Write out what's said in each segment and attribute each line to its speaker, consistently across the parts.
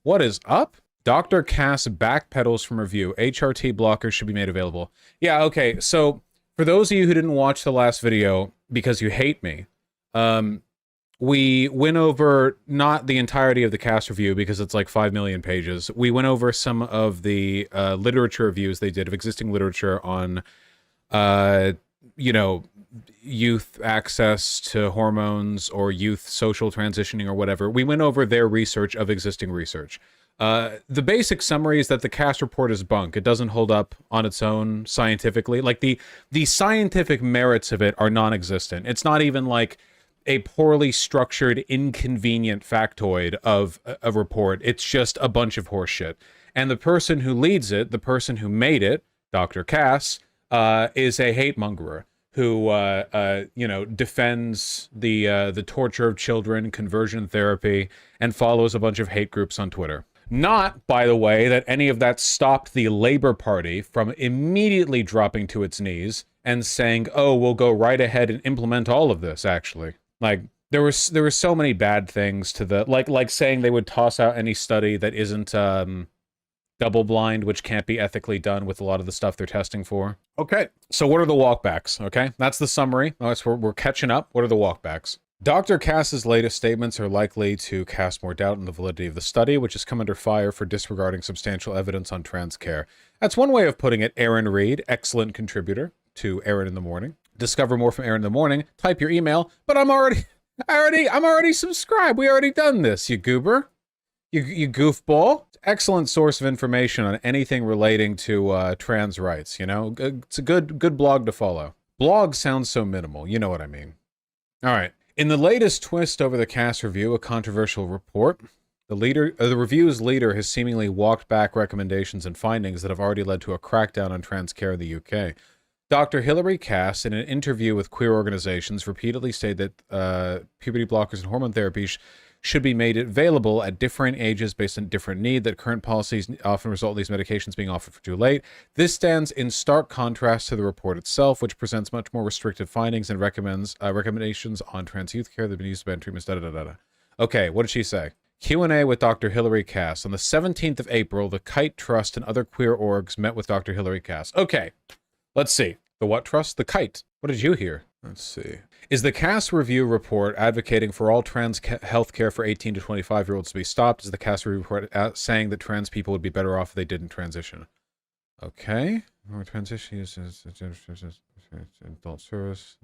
Speaker 1: What is up? Dr. Cass backpedals from review. HRT blockers should be made available. Yeah, okay. So for those of you who didn't watch the last video because you hate me, we went over not the entirety of the Cass review because it's like 5 million pages. We went over some of the literature reviews they did of existing literature on, you know, youth access to hormones or youth social transitioning or whatever. We went over their research of existing research. The basic summary is that the Cass report is bunk. It doesn't hold up on its own scientifically. Like the scientific merits of it are non-existent. It's not even like a poorly structured, inconvenient factoid of a report. It's just a bunch of horseshit. And the person who leads it, the person who made it, Dr. Cass, is a hate mongerer who, you know, defends the torture of children, conversion therapy, and follows a bunch of hate groups on Twitter. Not, by the way, that any of that stopped the Labour Party from immediately dropping to its knees and saying, oh, we'll go right ahead and implement all of this, actually. Like, there were so many bad things to the, like saying they would toss out any study that isn't, double-blind, which can't be ethically done with a lot of the stuff they're testing for. Okay, so what are the walkbacks, okay? That's the summary. That's where we're catching up. What are the walkbacks? Dr. Cass's latest statements are likely to cast more doubt on the validity of the study, which has come under fire for disregarding substantial evidence on trans care. That's one way of putting it. Aaron Reed, excellent contributor to Aaron in the Morning. Discover more from Aaron in the Morning. Type your email, but I'm already subscribed. We already done this, you goober. You goofball. Excellent source of information on anything relating to trans rights, you know? It's a good blog to follow. Blog sounds so minimal, you know what I mean. All right. In the latest twist over the Cass review, a controversial report, the review's leader has seemingly walked back recommendations and findings that have already led to a crackdown on trans care in the UK. Dr. Hilary Cass, in an interview with queer organizations, repeatedly stated that puberty blockers and hormone therapies should be made available at different ages based on different need, that current policies often result in these medications being offered for too late. This stands in stark contrast to the report itself, which presents much more restrictive findings and recommends recommendations on trans youth care that have been used to ban treatments, Okay, what did she say? Q&A with Dr. Hilary Cass. On the 17th of April, the Kite Trust and other queer orgs met with Dr. Hilary Cass. Okay, let's see. The what trust? The Kite. What did you hear? Let's see. Is the Cass review report advocating for all trans health care for 18 to 25-year-olds to be stopped? Is the Cass review report saying that trans people would be better off if they didn't transition? Okay. Transition uses adult service.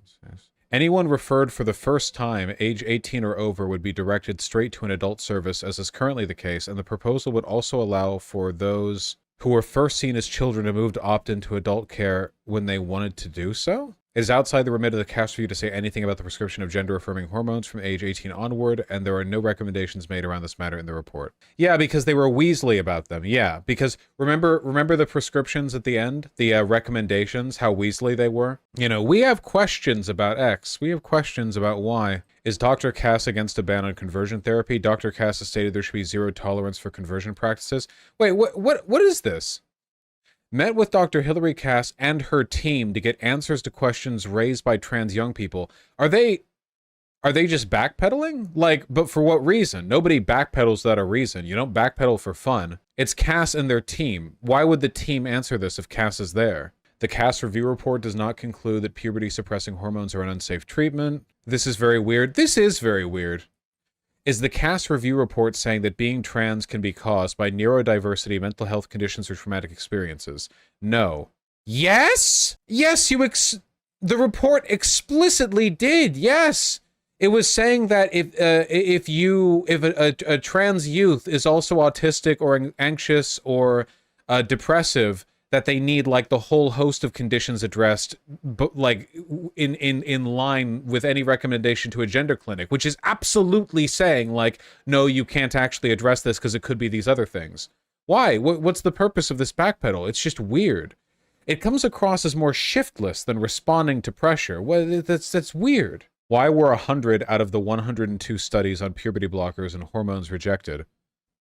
Speaker 1: Anyone referred for the first time, age 18 or over, would be directed straight to an adult service, as is currently the case, and the proposal would also allow for those who were first seen as children to move to opt into adult care when they wanted to do so? It is outside the remit of the Cass review to say anything about the prescription of gender-affirming hormones from age 18 onward, and there are no recommendations made around this matter in the report. Yeah, because they were Weasley about them. Yeah, because remember the prescriptions at the end? The recommendations, how Weasley they were? You know, we have questions about X. We have questions about Y. Is Dr. Cass against a ban on conversion therapy? Dr. Cass has stated there should be zero tolerance for conversion practices. Wait, what is this? Met with Dr. Hilary Cass and her team to get answers to questions raised by trans young people. Are they just backpedaling? Like, but for what reason? Nobody backpedals without a reason. You don't backpedal for fun. It's Cass and their team. Why would the team answer this if Cass is there? The Cass review report does not conclude that puberty-suppressing hormones are an unsafe treatment. This is very weird. This is very weird. Is the Cass review report saying that being trans can be caused by neurodiversity, mental health conditions, or traumatic experiences? No. Yes? Yes, the report explicitly did. Yes. It was saying that if a trans youth is also autistic or anxious or depressive, that they need like the whole host of conditions addressed, but like in line with any recommendation to a gender clinic, which is absolutely saying like, no, you can't actually address this because it could be these other things. Why? What's the purpose of this backpedal? It's just weird. It comes across as more shiftless than responding to pressure. Well, that's weird. Why were 100 out of the 102 studies on puberty blockers and hormones rejected?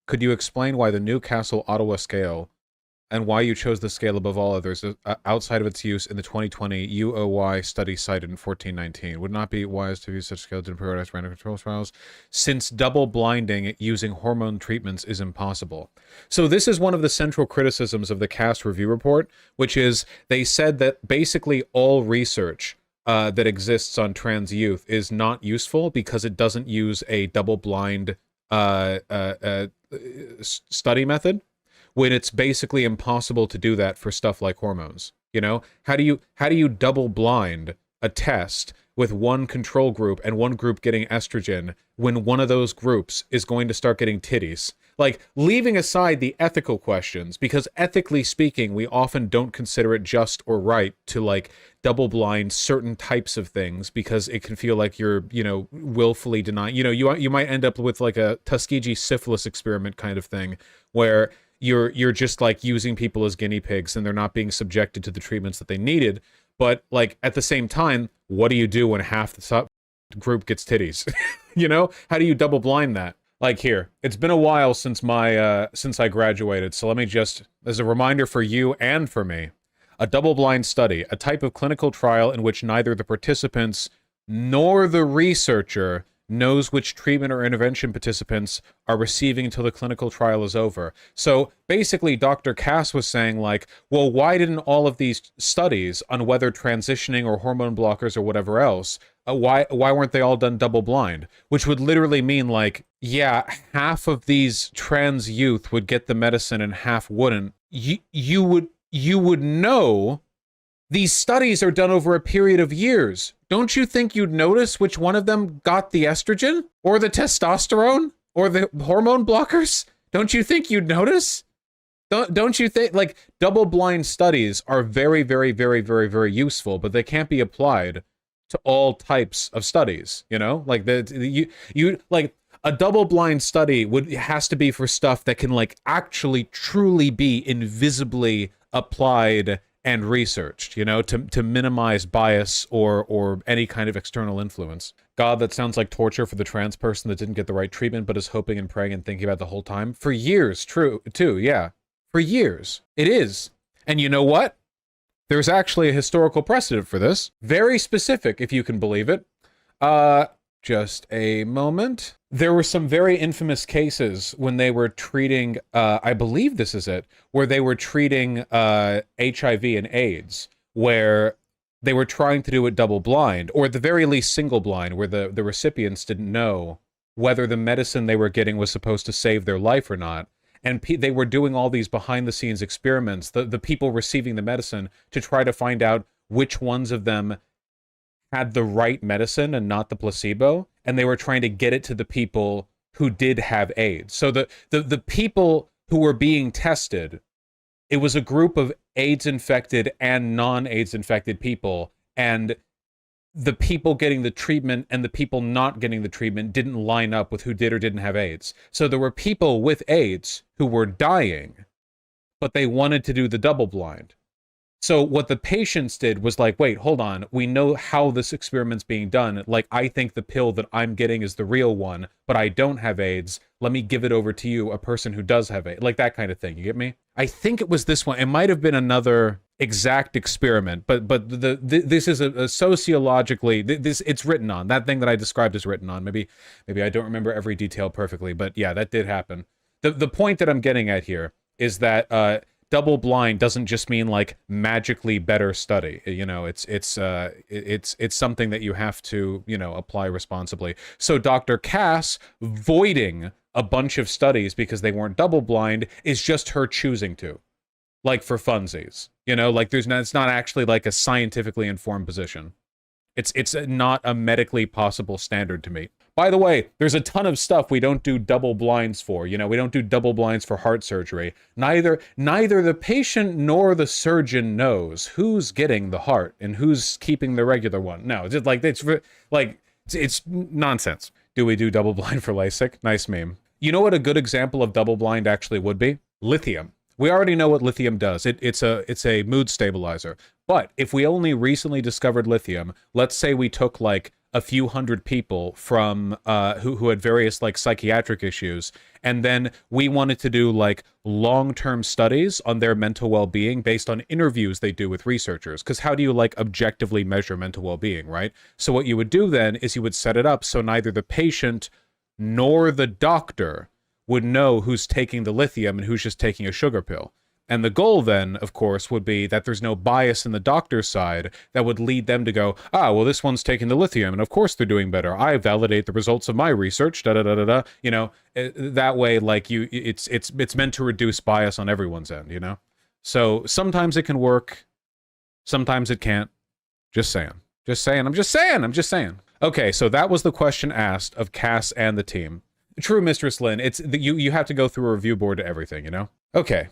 Speaker 1: Could you explain why the Newcastle Ottawa scale and why you chose the scale above all others outside of its use in the 2020 UOY study cited in 1419. Would not be wise to use such scale to prioritize random control trials, since double blinding using hormone treatments is impossible. So this is one of the central criticisms of the CAS review report, which is they said that basically all research that exists on trans youth is not useful because it doesn't use a double-blind study method, when it's basically impossible to do that for stuff like hormones. You know, how do you double blind a test with one control group and one group getting estrogen when one of those groups is going to start getting titties? Like, leaving aside the ethical questions, because ethically speaking, we often don't consider it just or right to, like, double blind certain types of things because it can feel like you're, you know, willfully denying. You know, you might end up with like a Tuskegee syphilis experiment kind of thing where you're just like using people as guinea pigs and they're not being subjected to the treatments that they needed. But like at the same time, what do you do when half the group gets titties? You know, how do you double blind that? Like here, it's been a while since I graduated, so let me just, as a reminder for you and for me, a double-blind study, a type of clinical trial in which neither the participants nor the researcher knows which treatment or intervention participants are receiving until the clinical trial is over. So basically, Dr. Cass was saying, like, well, why didn't all of these studies on whether transitioning or hormone blockers or whatever else, why weren't they all done double blind? Which would literally mean, like, yeah, half of these trans youth would get the medicine and half wouldn't. You would know these studies are done over a period of years. Don't you think you'd notice which one of them got the estrogen or the testosterone or the hormone blockers? Don't you think you'd notice? Don't you think, like, double-blind studies are very, very, very, very, very useful, but they can't be applied to all types of studies, you know? Like, like, a double-blind study has to be for stuff that can, like, actually truly be invisibly applied and researched, you know, to minimize bias or any kind of external influence. God, that sounds like torture for the trans person that didn't get the right treatment but is hoping and praying and thinking about the whole time. For years, true, too, yeah. For years. It is. And you know what? There's actually a historical precedent for this. Very specific, if you can believe it. Just a moment. There were some very infamous cases when they were treating, I believe this is it, where they were treating HIV and AIDS, where they were trying to do it double blind, or at the very least single blind, where the recipients didn't know whether the medicine they were getting was supposed to save their life or not. And they were doing all these behind-the-scenes experiments, the people receiving the medicine, to try to find out which ones of them had the right medicine and not the placebo, and they were trying to get it to the people who did have AIDS. So the people who were being tested, it was a group of AIDS-infected and non-AIDS-infected people, and the people getting the treatment and the people not getting the treatment didn't line up with who did or didn't have AIDS. So there were people with AIDS who were dying, but they wanted to do the double blind. So what the patients did was like, wait, hold on. We know how this experiment's being done. Like, I think the pill that I'm getting is the real one, but I don't have AIDS. Let me give it over to you, a person who does have AIDS. Like that kind of thing. You get me? I think it was this one. It might have been another exact experiment, but this is a sociologically, it's written on. That thing that I described is written on. Maybe I don't remember every detail perfectly, but yeah, that did happen. The point that I'm getting at here is that double blind doesn't just mean like magically better study. You know, it's something that you have to, you know, apply responsibly. So Dr. Cass voiding a bunch of studies because they weren't double blind is just her choosing to, like, for funsies. You know, like it's not actually like a scientifically informed position. It's not a medically possible standard to meet. By the way, there's a ton of stuff we don't do double blinds for. You know, we don't do double blinds for heart surgery. Neither the patient nor the surgeon knows who's getting the heart and who's keeping the regular one. No, it's just like it's nonsense. Do we do double blind for LASIK? Nice meme. You know what a good example of double blind actually would be? Lithium. We already know what lithium does. It's a mood stabilizer. But if we only recently discovered lithium, let's say we took like a few hundred people from who had various like psychiatric issues, and then we wanted to do like long-term studies on their mental well-being based on interviews they do with researchers. Because how do you like objectively measure mental well-being, right? So what you would do then is you would set it up so neither the patient nor the doctor would know who's taking the lithium and who's just taking a sugar pill. And the goal then, of course, would be that there's no bias in the doctor's side that would lead them to go, ah, well, this one's taking the lithium, and of course they're doing better. I validate the results of my research, da-da-da-da-da. You know, that way, like, it's meant to reduce bias on everyone's end, you know? So sometimes it can work, sometimes it can't. Just saying. Just saying. I'm just saying. I'm just saying. Okay, so that was the question asked of Cass and the team. True, Mistress Lynn. It's you have to go through a review board to everything, you know? Okay.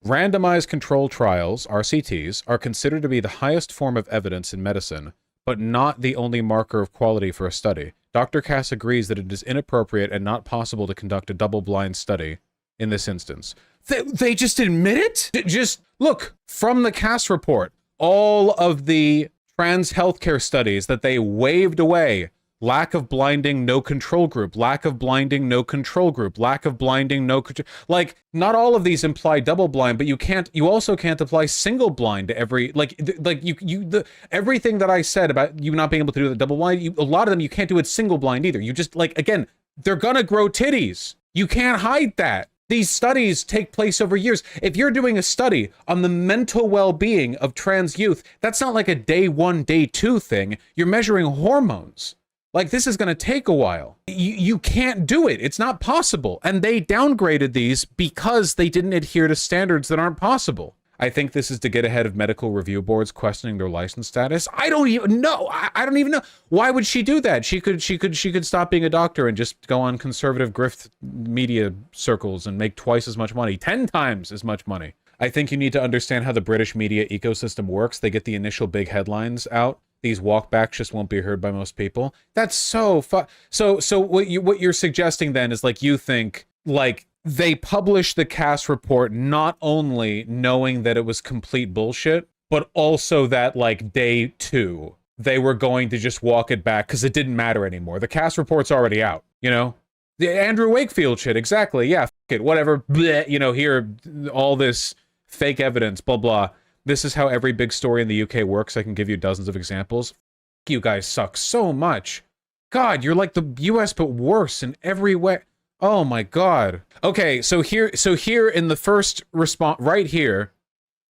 Speaker 1: Randomized control trials, RCTs, are considered to be the highest form of evidence in medicine, but not the only marker of quality for a study. Dr. Cass agrees that it is inappropriate and not possible to conduct a double-blind study in this instance. They just admit it? Just look, from the Cass report, all of the trans healthcare studies that they waved away. Lack of blinding, no control group. Lack of blinding, no control group. Lack of blinding, no control. Like, not all of these imply double blind, but you also can't apply single blind to every, everything that I said about you not being able to do the double blind, a lot of them you can't do it single blind either. You just, like, again, they're gonna grow titties. You can't hide that. These studies take place over years. If you're doing a study on the mental well-being of trans youth, that's not like a day 1, day 2 thing. You're measuring hormones. Like, this is going to take a while. You can't do it. It's not possible. And they downgraded these because they didn't adhere to standards that aren't possible. I think this is to get ahead of medical review boards questioning their license status. I don't even know. I don't even know. Why would she do that? She could stop being a doctor and just go on conservative grift media circles and make twice as much money, 10 times as much money. I think you need to understand how the British media ecosystem works. They get the initial big headlines out. These walkbacks just won't be heard by most people. That's so So what you're suggesting then is, like, you think, like, they published the Cass report not only knowing that it was complete bullshit, but also that, like, day 2, they were going to just walk it back because it didn't matter anymore. The Cass report's already out, you know? The Andrew Wakefield shit, exactly. Yeah, f it, whatever. Bleh, you know, here, all this fake evidence, blah, blah. This is how every big story in the UK works. I can give you dozens of examples. You guys suck so much. God, you're like the US, but worse in every way. Oh my God. Okay, so here in the first response, right here,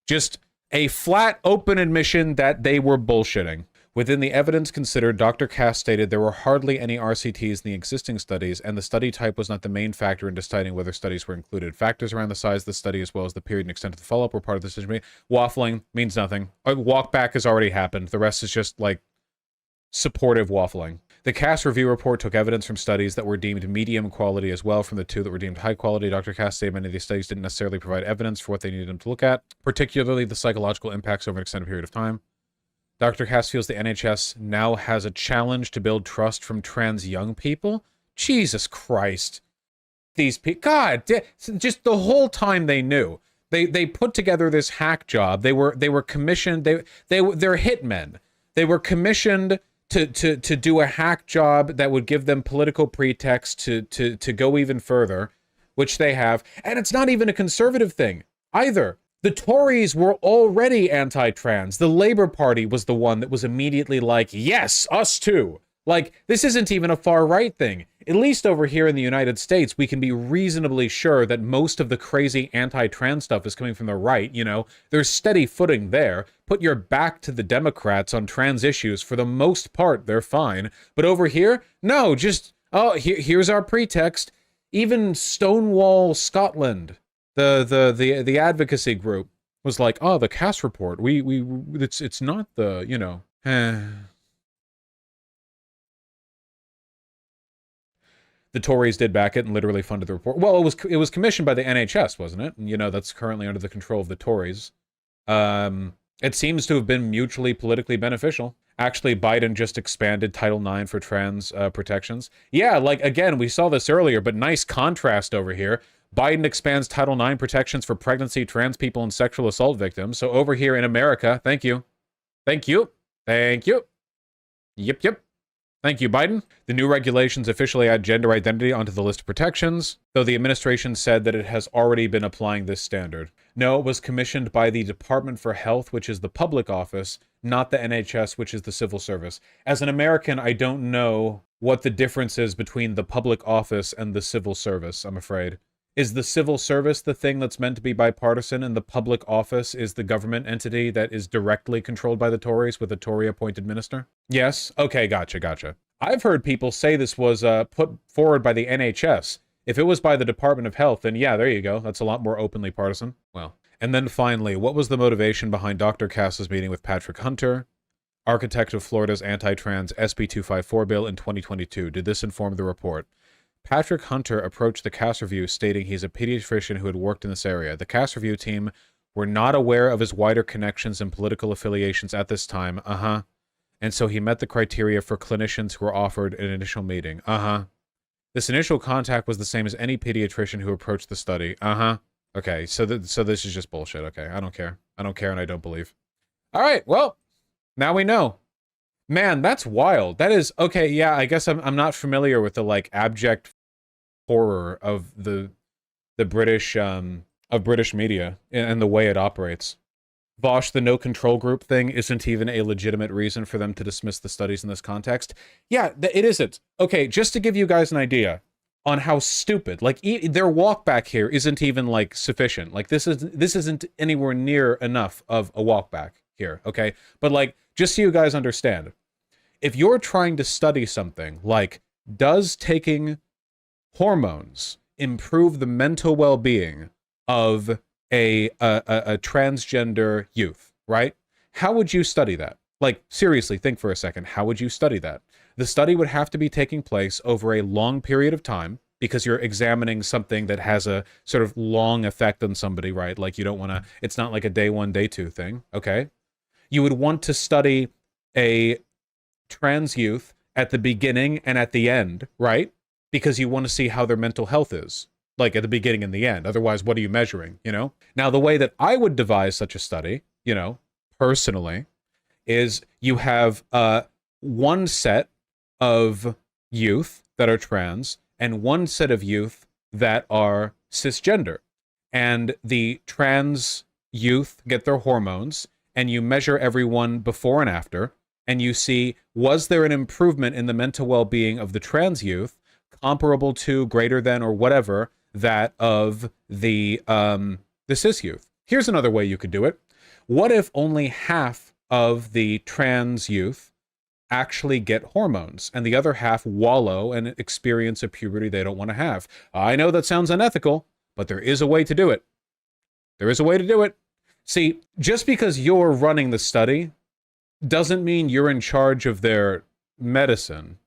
Speaker 1: just a flat open admission that they were bullshitting. Within the evidence considered, Dr. Cass stated there were hardly any RCTs in the existing studies, and the study type was not the main factor in deciding whether studies were included. Factors around the size of the study as well as the period and extent of the follow-up were part of the decision. Waffling means nothing. A walk back has already happened. The rest is just, like, supportive waffling. The Cass review report took evidence from studies that were deemed medium quality as well from the 2 that were deemed high quality. Dr. Cass stated many of these studies didn't necessarily provide evidence for what they needed them to look at, particularly the psychological impacts over an extended period of time. Dr. Cass feels the NHS now has a challenge to build trust from trans young people. Jesus Christ. These people, God, just the whole time they knew. They put together this hack job. They were commissioned, they're hitmen. They were commissioned to do a hack job that would give them political pretext to go even further, which they have. And it's not even a conservative thing either. The Tories were already anti-trans. The Labour Party was the one that was immediately like, yes, us too. Like, this isn't even a far-right thing. At least over here in the United States, we can be reasonably sure that most of the crazy anti-trans stuff is coming from the right, you know? There's steady footing there. Put your back to the Democrats on trans issues. For the most part, they're fine. But over here, no, just, oh, here's our pretext. Even Stonewall Scotland, the advocacy group, was like, oh, the Cass report, it's not the, you know, The Tories did back it and literally funded the report. Well, it was commissioned by the NHS, wasn't it? And, you know, that's currently under the control of the Tories. It seems to have been mutually politically beneficial. Actually, Biden just expanded Title IX for trans protections. Yeah, like, again, we saw this earlier, but nice contrast over here. Biden expands Title IX protections for pregnancy, trans people, and sexual assault victims. So over here in America, thank you. Thank you. Thank you. Yep, yep. Thank you, Biden. The new regulations officially add gender identity onto the list of protections, though the administration said that it has already been applying this standard. No, it was commissioned by the Department for Health, which is the public office, not the NHS, which is the civil service. As an American, I don't know what the difference is between the public office and the civil service, I'm afraid. Is the civil service the thing that's meant to be bipartisan, and the public office is the government entity that is directly controlled by the Tories with a Tory-appointed minister? Yes? Okay, gotcha. I've heard people say this was put forward by the NHS. If it was by the Department of Health, then yeah, there you go. That's a lot more openly partisan. Well, and then finally, what was the motivation behind Dr. Cass's meeting with Patrick Hunter, architect of Florida's anti-trans SB 254 bill in 2022? Did this inform the report? Patrick Hunter approached the Cass Review stating he's a pediatrician who had worked in this area. The Cass Review team were not aware of his wider connections and political affiliations at this time. And so he met the criteria for clinicians who were offered an initial meeting. This initial contact was the same as any pediatrician who approached the study. Okay, so this is just bullshit. Okay, I don't care. I don't care and I don't believe. All right, well, now we know. Man, that's wild. That is, okay, yeah, I guess I'm not familiar with the, like, abject horror of the British, of British media and the way it operates. Vosh, the no control group thing isn't even a legitimate reason for them to dismiss the studies in this context. Yeah, it isn't. Okay, just to give you guys an idea on how stupid, like, their walk back here isn't even, like, sufficient. Like, this isn't anywhere near enough of a walk back here, okay? But, like, just so you guys understand, if you're trying to study something like, does taking hormones improve the mental well-being of a transgender youth, right? How would you study that? Like, seriously, think for a second. How would you study that? The study would have to be taking place over a long period of time because you're examining something that has a sort of long effect on somebody, right? Like, you don't want to, it's not like a day one, day two thing, okay? You would want to study a trans youth at the beginning and at the end, right? Because you want to see how their mental health is, like at the beginning and the end. Otherwise, what are you measuring, you know? Now, the way that I would devise such a study, you know, personally, is you have one set of youth that are trans and one set of youth that are cisgender. And the trans youth get their hormones, and you measure everyone before and after, and you see, was there an improvement in the mental well-being of the trans youth comparable to, greater than, or whatever, that of the cis youth? Here's another way you could do it. What if only half of the trans youth actually get hormones, and the other half wallow and experience a puberty they don't want to have? I know that sounds unethical, but there is a way to do it. There is a way to do it. See, just because you're running the study doesn't mean you're in charge of their medicine.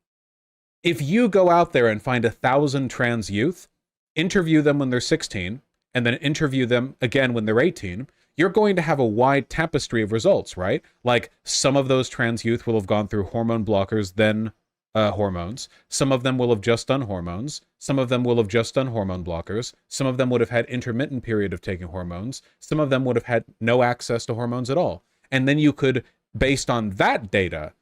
Speaker 1: If you go out there and find 1,000 trans youth, interview them when they're 16, and then interview them again when they're 18, you're going to have a wide tapestry of results, right? Like, some of those trans youth will have gone through hormone blockers, then hormones. Some of them will have just done hormones. Some of them will have just done hormone blockers. Some of them would have had intermittent period of taking hormones. Some of them would have had no access to hormones at all. And then you could, based on that data,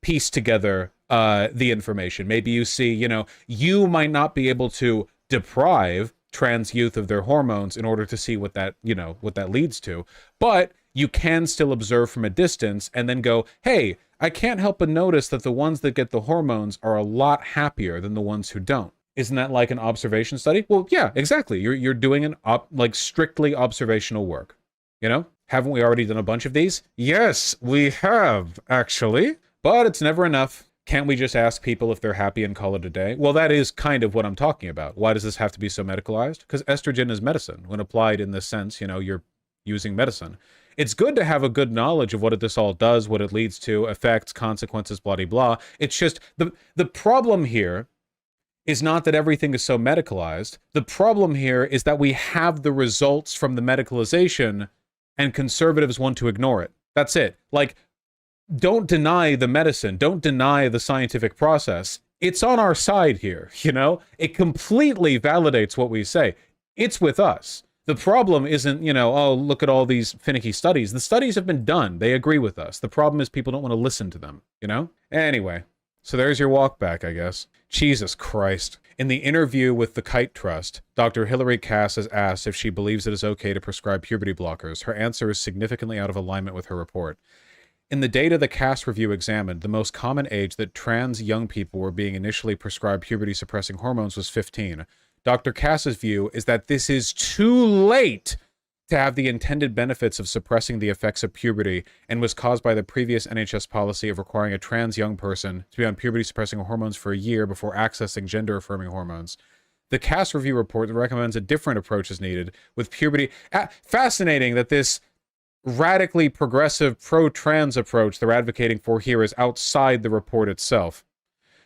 Speaker 1: piece together the information. Maybe you see, you know, you might not be able to deprive trans youth of their hormones in order to see what that, you know, what that leads to, but you can still observe from a distance and then go, hey, I can't help but notice that the ones that get the hormones are a lot happier than the ones who don't. Isn't that like an observation study? Well, yeah, exactly. You're doing an like strictly observational work, you know? Haven't we already done a bunch of these? Yes, we have, actually. But it's never enough. Can't we just ask people if they're happy and call it a day? Well, that is kind of what I'm talking about. Why does this have to be so medicalized? Because estrogen is medicine. When applied in this sense, you know, you're using medicine. It's good to have a good knowledge of what this all does, what it leads to, effects, consequences, blah, blah, blah. It's just, the problem here is not that everything is so medicalized. The problem here is that we have the results from the medicalization and conservatives want to ignore it. That's it. Like, don't deny the medicine. Don't deny the scientific process. It's on our side here, you know? It completely validates what we say. It's with us. The problem isn't, you know, oh, look at all these finicky studies. The studies have been done. They agree with us. The problem is people don't want to listen to them, you know? Anyway, So there's your walk back, I guess. Jesus Christ. In the interview with the Kite Trust, Dr. Hilary Cass is asked if she believes it is okay to prescribe puberty blockers. Her answer is significantly out of alignment with her report. In the data the Cass review examined, the most common age that trans young people were being initially prescribed puberty-suppressing hormones was 15. Dr. Cass's view is that this is too late to have the intended benefits of suppressing the effects of puberty and was caused by the previous NHS policy of requiring a trans young person to be on puberty-suppressing hormones for a year before accessing gender-affirming hormones. The Cass review report recommends a different approach is needed with puberty. Fascinating that this radically progressive pro-trans approach they're advocating for here is outside the report itself,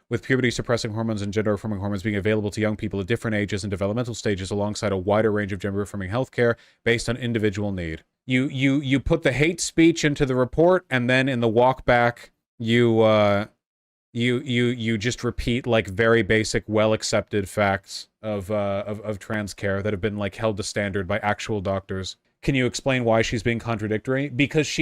Speaker 1: with puberty-suppressing hormones and gender-affirming hormones being available to young people at different ages and developmental stages alongside a wider range of gender-affirming healthcare based on individual need. You put the hate speech into the report, and then in the walk back, you just repeat like very basic, well-accepted facts of trans care that have been like held to standard by actual doctors. Can you explain why she's being contradictory? Because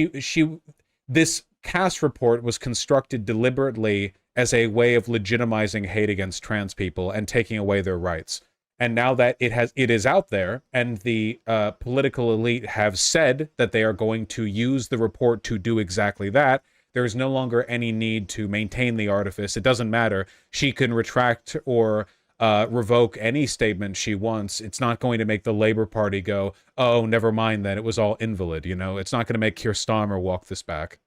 Speaker 1: this Cass report was constructed deliberately as a way of legitimizing hate against trans people and taking away their rights. And now that it is out there, and the political elite have said that they are going to use the report to do exactly that, there is no longer any need to maintain the artifice. It doesn't matter. She can retract or revoke any statement she wants. It's not going to make the Labour Party go, oh, never mind then, it was all invalid, you know? It's not going to make Keir Starmer walk this back.